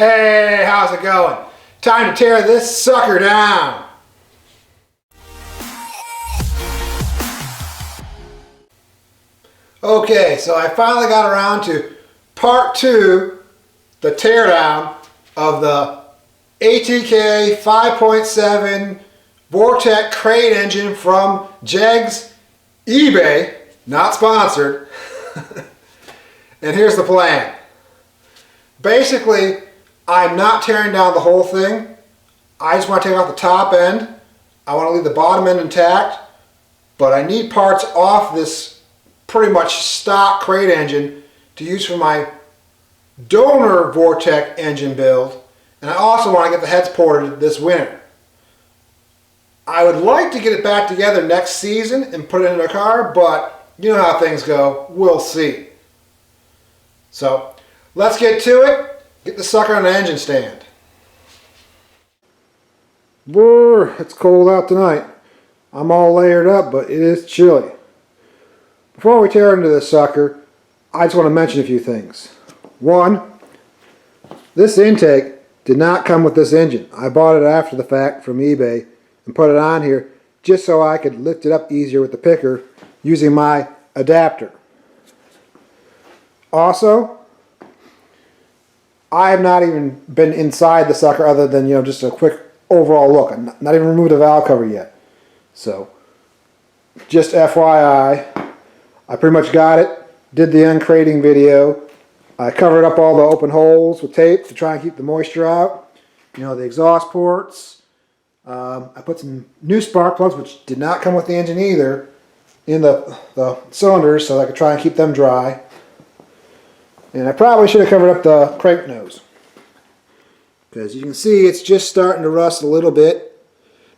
Hey, how's it going? Time to tear this sucker down. Okay, so I finally got around to part 2, the teardown of the ATK 5.7 Vortec crate engine from Jegs, eBay, not sponsored. And here's the plan. Basically, I'm not tearing down the whole thing. I just want to take off the top end. I want to leave the bottom end intact, but I need parts off this pretty much stock crate engine to use for my donor Vortec engine build, and I also want to get the heads ported this winter. I would like to get it back together next season and put it in a car, but you know how things go. We'll see. So let's get to it. Get the sucker on the engine stand. Brr, it's cold out tonight. I'm all layered up, but it is chilly. Before we tear into this sucker, I just want to mention a few things. One, this intake did not come with this engine. I bought it after the fact from eBay and put it on here just so I could lift it up easier with the picker using my adapter. Also, I have not even been inside the sucker other than, just a quick overall look. I'm not even removed the valve cover yet. So, just FYI, I pretty much got it. Did the uncrating video. I covered up all the open holes with tape to try and keep the moisture out. The exhaust ports. I put some new spark plugs, which did not come with the engine either, in the cylinders so I could try and keep them dry. And I probably should have covered up the crank nose, because you can see it's just starting to rust a little bit.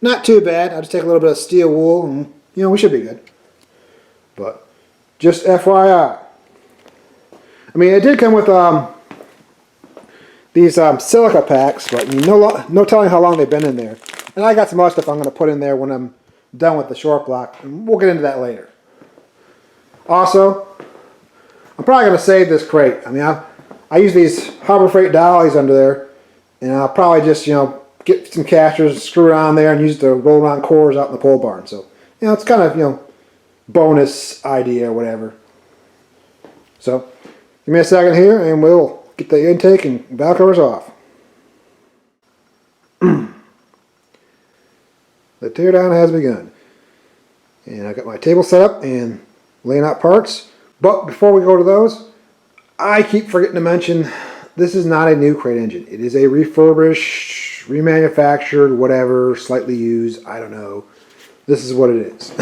Not too bad. I'll just take a little bit of steel wool and we should be good. But just FYI. I mean, it did come with these silica packs, but no telling how long they've been in there. And I got some other stuff I'm going to put in there when I'm done with the short block, and we'll get into that later. Also, I'm probably going to save this crate. I mean, I use these Harbor Freight dollies under there, and I'll probably just, get some casters, screw it on there, and use it to roll around cores out in the pole barn. So, it's kind of, bonus idea or whatever. So, give me a second here, and we'll get the intake and valve covers off. The teardown has begun. And I got my table set up and laying out parts. But before we go to those, I keep forgetting to mention, this is not a new crate engine. It is a refurbished, remanufactured, whatever, slightly used, I don't know. This is what it is.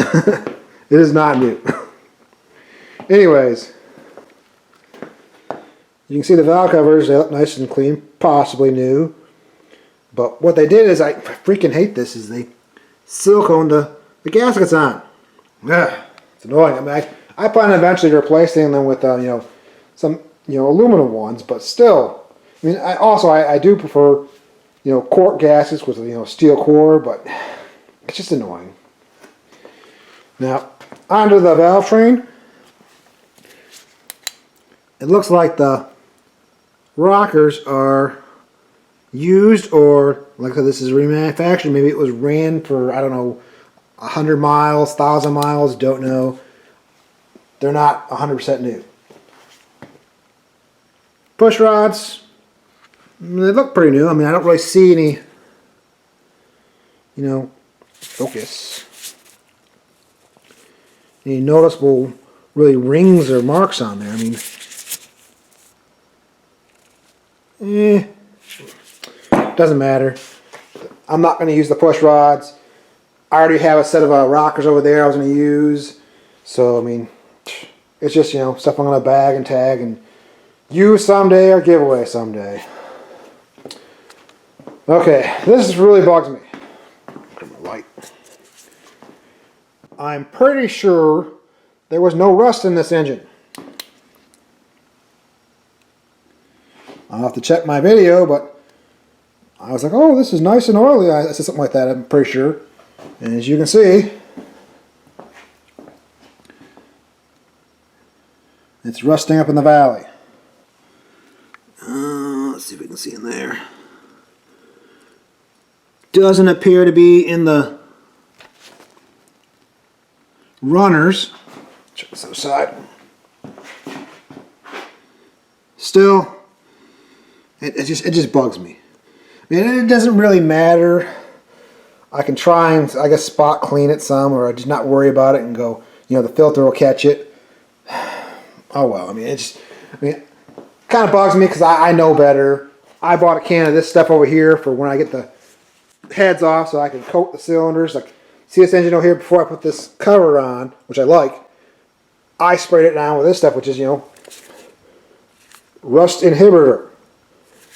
It is not new. Anyways, you can see the valve covers, they look nice and clean, possibly new. But what they did is, I freaking hate this, is they siliconed the gaskets on. Ugh, it's annoying. I mean, I plan on eventually replacing them with some aluminum ones, but still, I mean, I do prefer quart gaskets with steel core, but it's just annoying. Now onto the valve train. It looks like the rockers are used, or like I said, this is remanufactured. Maybe it was ran for, I don't know, 100 miles, 1,000 miles, don't know. They're not 100% new. Push rods, they look pretty new. I mean, I don't really see any, focus, any noticeable really rings or marks on there. I mean, doesn't matter. I'm not going to use the push rods. I already have a set of rockers over there I was going to use. So, I mean, it's just, stuff I'm going to bag and tag and use someday or give away someday. Okay, this really bugs me. Grab my light. I'm pretty sure there was no rust in this engine. I'll have to check my video, but I was like, oh, this is nice and oily. I said something like that, I'm pretty sure. And as you can see, it's rusting up in the valley. Let's see if we can see in there. Doesn't appear to be in the runners. Check this other side. Still, it just bugs me. I mean, it doesn't really matter. I can try and, I guess, spot clean it some, or just not worry about it and go, you know, the filter will catch it. Oh well, I mean, it kind of bugs me because I know better. I bought a can of this stuff over here for when I get the heads off so I can coat the cylinders. Like, see this engine over here before I put this cover on, which I like. I sprayed it down with this stuff, which is, you know, rust inhibitor.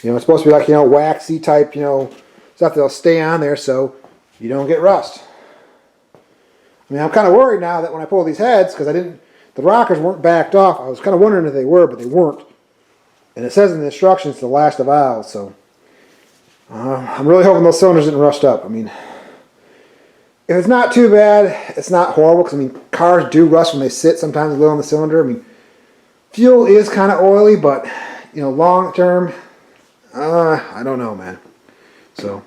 You know, it's supposed to be like, you know, waxy type, you know, stuff that'll stay on there so you don't get rust. I mean, I'm kind of worried now that when I pull these heads, because the rockers weren't backed off. I was kind of wondering if they were, but they weren't. And it says in the instructions to last the valve, so I'm really hoping those cylinders didn't rust up. I mean, if it's not too bad, it's not horrible, because I mean, cars do rust when they sit sometimes a little on the cylinder. I mean, fuel is kind of oily, but you know, long term, I don't know, man. So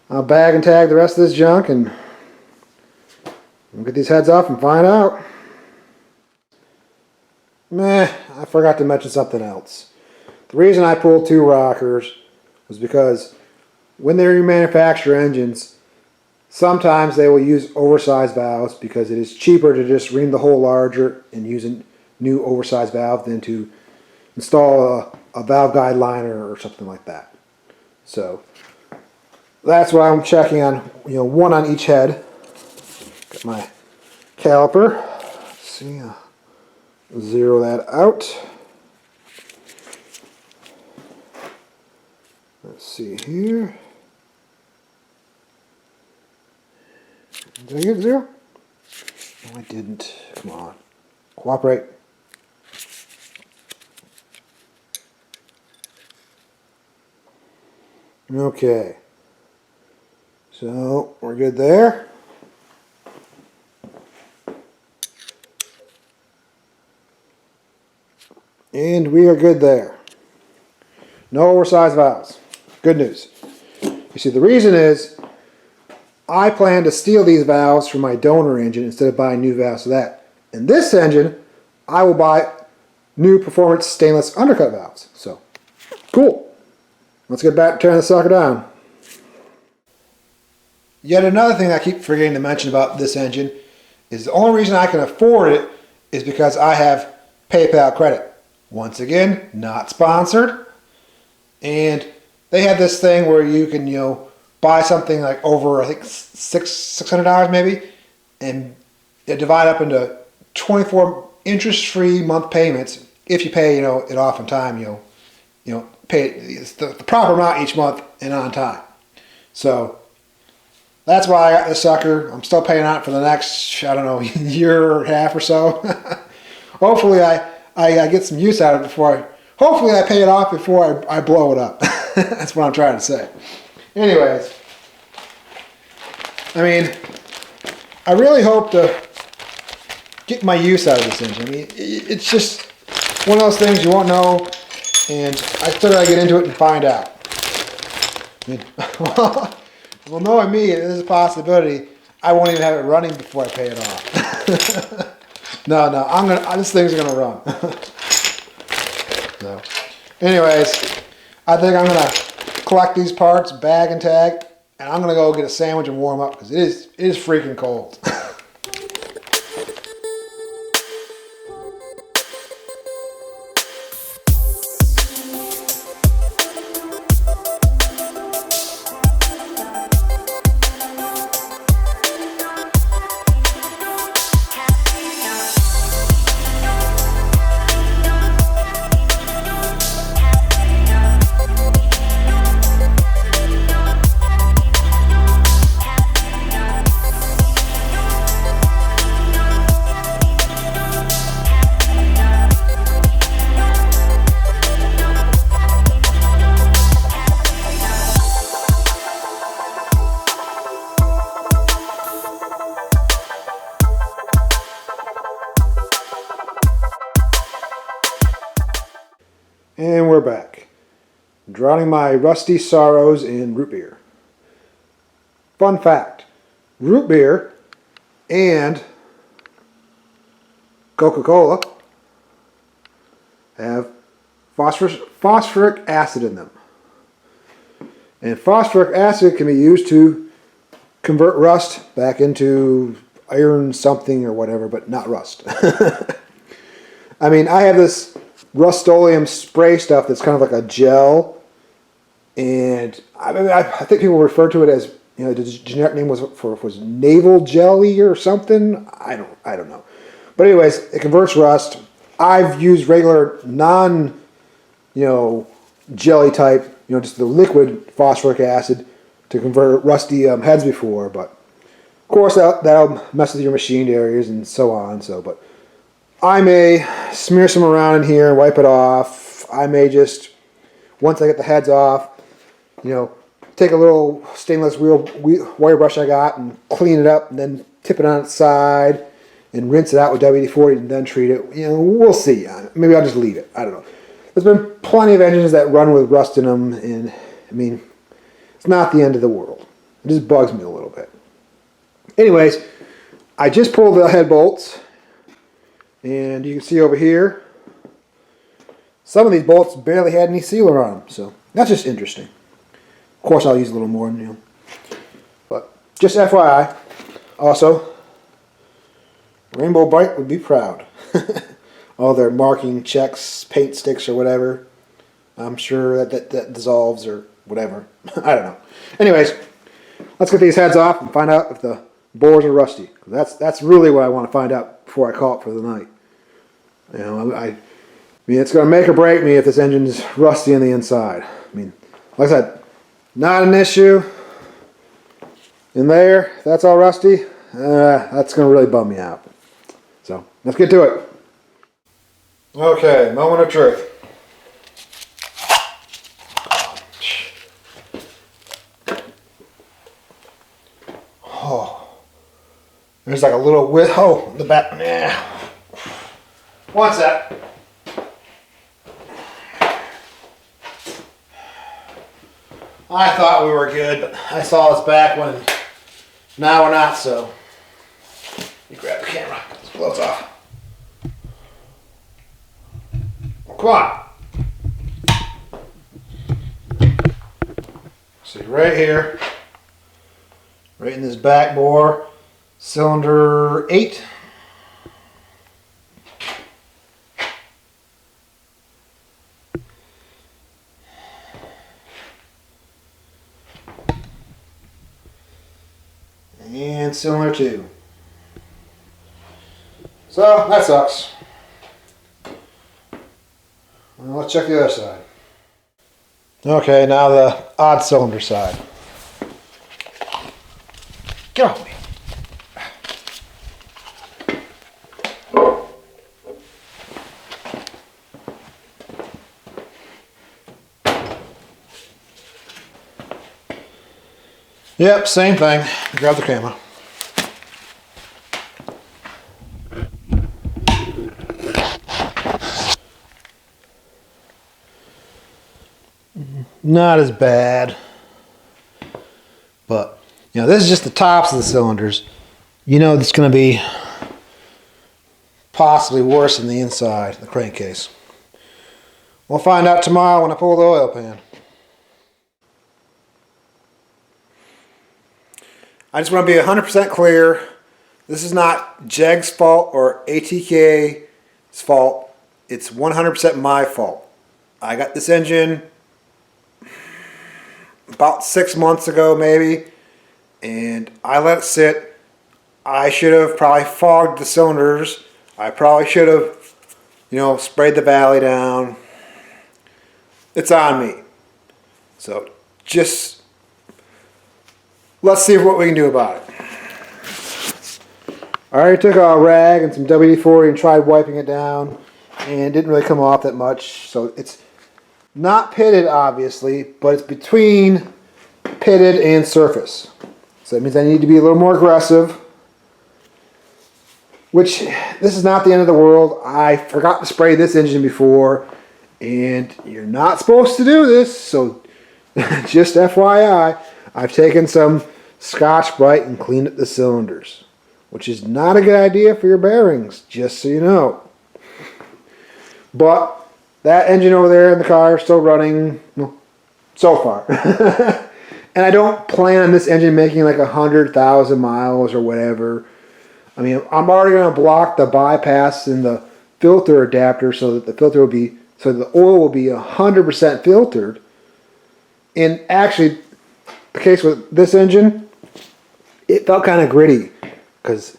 I'll bag and tag the rest of this junk, and we'll get these heads off and find out. I forgot to mention something else. The reason I pulled 2 rockers was because when they remanufacture engines, sometimes they will use oversized valves because it is cheaper to just ream the hole larger and use a new oversized valve than to install a valve guide liner or something like that. So that's why I'm checking on, you know, 1 on each head. Got my caliper. Let's see, zero that out. Let's see here. Did I get 0? No, I didn't. Come on. Cooperate. Okay. So, we're good there. And we are good there. No oversized valves. Good news. You see, the reason is I plan to steal these valves from my donor engine instead of buying new valves for that. In this engine, I will buy new performance stainless undercut valves. So, cool. Let's get back to tearing the sucker down. Yet another thing I keep forgetting to mention about this engine is the only reason I can afford it is because I have PayPal credit. Once again, not sponsored. And they have this thing where you can, you know, buy something like over, I think, $600 maybe, and divide up into 24 interest-free month payments if you pay, you know, it off in time, you know, pay the proper amount each month and on time. So that's why I got this sucker. I'm still paying on it for the next, I don't know, year or half or so. Hopefully I get some use out of it hopefully I pay it off before I blow it up. That's what I'm trying to say. Anyways, I mean, I really hope to get my use out of this engine. I mean, it's just one of those things you won't know, and I still gotta get into it and find out. I mean, well, knowing me, there's a possibility I won't even have it running before I pay it off. No, this thing's gonna run. So, anyways, I think I'm gonna collect these parts, bag and tag, and I'm gonna go get a sandwich and warm up because it is freaking cold. Drowning my rusty sorrows in root beer. Fun fact, root beer and Coca-Cola have phosphoric acid in them. And phosphoric acid can be used to convert rust back into iron something or whatever, but not rust. I mean, I have this Rust-Oleum spray stuff that's kind of like a gel, and I think people refer to it as, you know, the generic name was naval jelly or something. I don't know. But anyways, it converts rust. I've used regular non, you know, jelly type, you know, just the liquid phosphoric acid to convert rusty heads before, but of course that'll mess with your machined areas and so on. But I may smear some around in here and wipe it off. I may just, once I get the heads off, you know, take a little stainless wire brush I got and clean it up and then tip it on its side and rinse it out with WD-40 and then treat it. You know, we'll see. Maybe I'll just leave it. I don't know. There's been plenty of engines that run with rust in them, and I mean, it's not the end of the world. It just bugs me a little bit. Anyways, I just pulled the head bolts, and you can see over here, some of these bolts barely had any sealer on them, so that's just interesting. Of course, I'll use a little more, you know. But just FYI, also, Rainbow Bright would be proud. All their marking checks, paint sticks, or whatever. I'm sure that dissolves or whatever. I don't know. Anyways, let's get these heads off and find out if the bores are rusty. That's really what I want to find out before I call it for the night. You know, I mean, it's going to make or break me if this engine's rusty on the inside. I mean, like I said, not an issue. In there, that's all rusty. That's going to really bum me out. So let's get to it. Okay, moment of truth. Oh, there's like a little in the back. Nah. One sec. I thought we were good, but I saw this back one. Now we're not, so you grab the camera. Let's blow it off. Come on. See, right here, right in this back bore, cylinder 8. And cylinder 2. So, that sucks. Well, let's check the other side. Okay, now the odd cylinder side. Get off me. Yep, same thing. Grab the camera. Not as bad, but you know, this is just the tops of the cylinders. You know, it's going to be possibly worse than the inside, the crankcase. We'll find out tomorrow when I pull the oil pan. I just want to be 100% clear. This is not Jegs' fault or ATK's fault. It's 100% my fault. I got this engine about 6 months ago maybe, and I let it sit. I should have probably fogged the cylinders. I probably should have, you know, sprayed the valley down. It's on me. So just let's see what we can do about it. I already took a rag and some WD-40 and tried wiping it down, and it didn't really come off that much. So it's not pitted, obviously, but it's between pitted and surface. So that means I need to be a little more aggressive, which this is not the end of the world. I forgot to spray this engine before, And you're not supposed to do this, so just FYI, I've taken some Scotch-Brite and cleaned up the cylinders, which is not a good idea for your bearings, just so you know. But that engine over there in the car is still running, well, so far. And I don't plan on this engine making like 100,000 miles or whatever. I mean, I'm already going to block the bypass in the filter adapter so that the filter will be, so the oil will be 100% filtered. And actually, the case with this engine, it felt kind of gritty because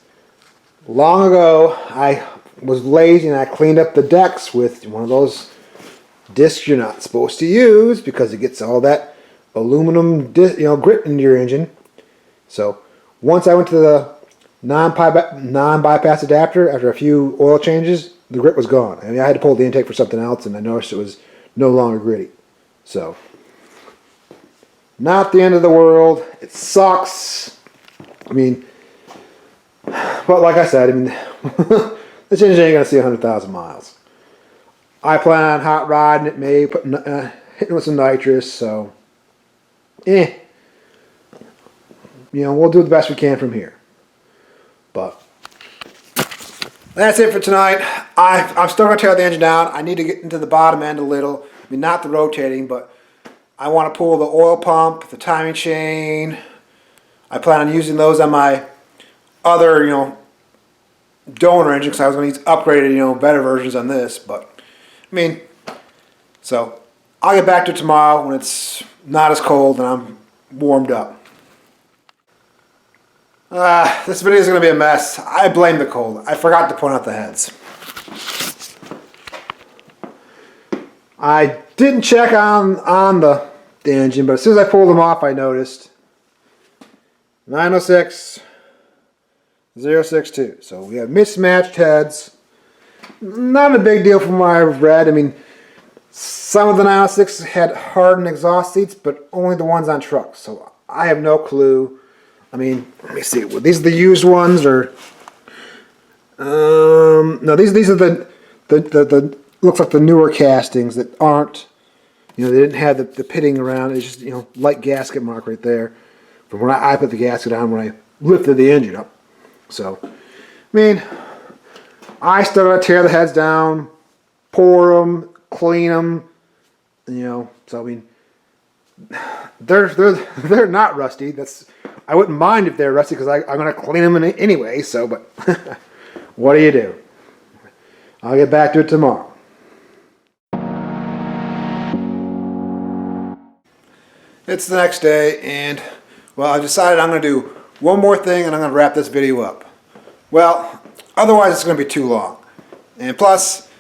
long ago I was lazy and I cleaned up the decks with one of those discs you're not supposed to use because it gets all that aluminum grit into your engine. So once I went to the non-bypass adapter after a few oil changes, the grit was gone. I mean, I had to pull the intake for something else and I noticed it was no longer gritty. So not the end of the world. It sucks. I mean, but like I said, I mean, this engine ain't gonna see 100,000 miles. I plan on hot rodding it, maybe hitting with some nitrous. So, you know, we'll do the best we can from here. But that's it for tonight. I'm still gonna tear the engine down. I need to get into the bottom end a little. I mean, not the rotating, but I want to pull the oil pump, the timing chain. I plan on using those on my other, donor engine because I was going to use upgraded, better versions on this. But, I mean, so I'll get back to it tomorrow when it's not as cold and I'm warmed up. This video is going to be a mess. I blame the cold. I forgot to point out the heads. I didn't check on the engine, but as soon as I pulled them off, I noticed 906, 062. So we have mismatched heads. Not a big deal from what I've read. I mean, some of the 906 had hardened exhaust seats, but only the ones on trucks. So I have no clue. I mean, let me see. Well, these are the used ones, or no? These are the looks like the newer castings that aren't, they didn't have the pitting around. It's just, light gasket mark right there from when I put the gasket on when I lifted the engine up. So, I mean, I still gotta tear the heads down, pour them, clean them, so I mean, they're not rusty. I wouldn't mind if they're rusty because I'm gonna clean them anyway. So, but what do you do? I'll get back to it tomorrow. It's the next day, and well, I decided I'm going to do one more thing and I'm going to wrap this video up. Well, otherwise it's going to be too long. And plus,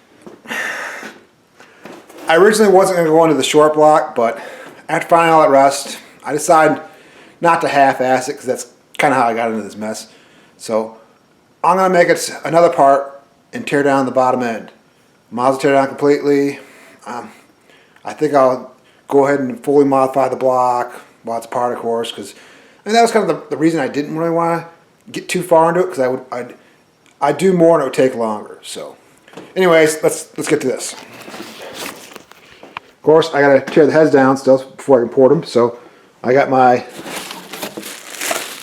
I originally wasn't going to go into the short block, but after finding all that rust, I decided not to half-ass it because that's kind of how I got into this mess. So I'm going to make it another part and tear down the bottom end. Might as well tear it down completely. I think I'll go ahead and fully modify the block while it's apart, of course, because that was kind of the reason I didn't really want to get too far into it, because I'd do more and it would take longer. So, anyways, let's get to this. Of course, I gotta tear the heads down still before I can port them. So, I got my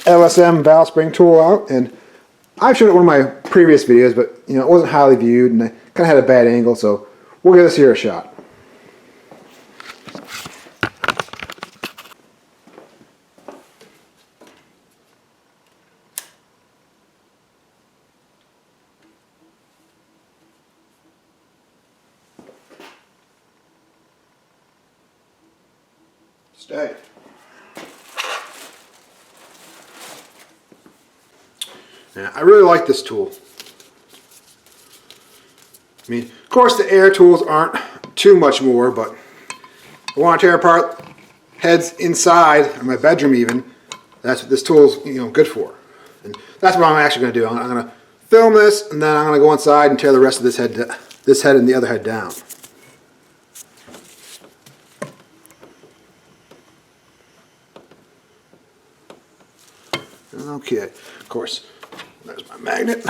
LSM valve spring tool out, and I've showed it in one of my previous videos, but it wasn't highly viewed, and I kind of had a bad angle. So, we'll give this here a shot. Stay. Now, I really like this tool. I mean, of course the air tools aren't too much more, but I want to tear apart heads inside of my bedroom even. That's what this tool's good for. And that's what I'm actually going to do. I'm going to film this, and then I'm going to go inside and tear the rest of this head and the other head down. Okay, of course, there's my magnet.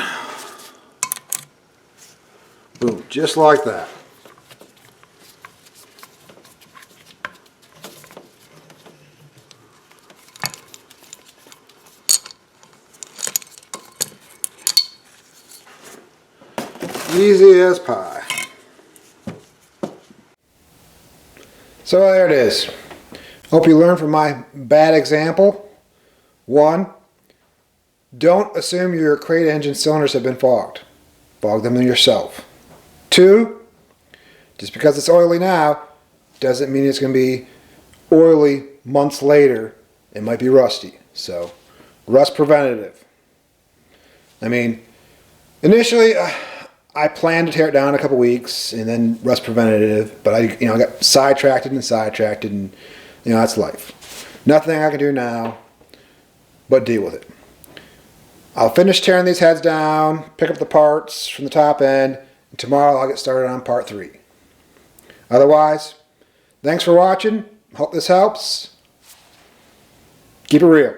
Boom, just like that. Easy as pie. So there it is. Hope you learned from my bad example. 1. Don't assume your crate engine cylinders have been fogged. Fog them yourself. 2. Just because it's oily now doesn't mean it's going to be oily months later. It might be rusty. So, rust preventative. I mean, initially I planned to tear it down in a couple weeks and then rust preventative, but I got sidetracked and that's life. Nothing I can do now but deal with it. I'll finish tearing these heads down, pick up the parts from the top end, and tomorrow I'll get started on part 3. Otherwise, thanks for watching. Hope this helps. Keep it real.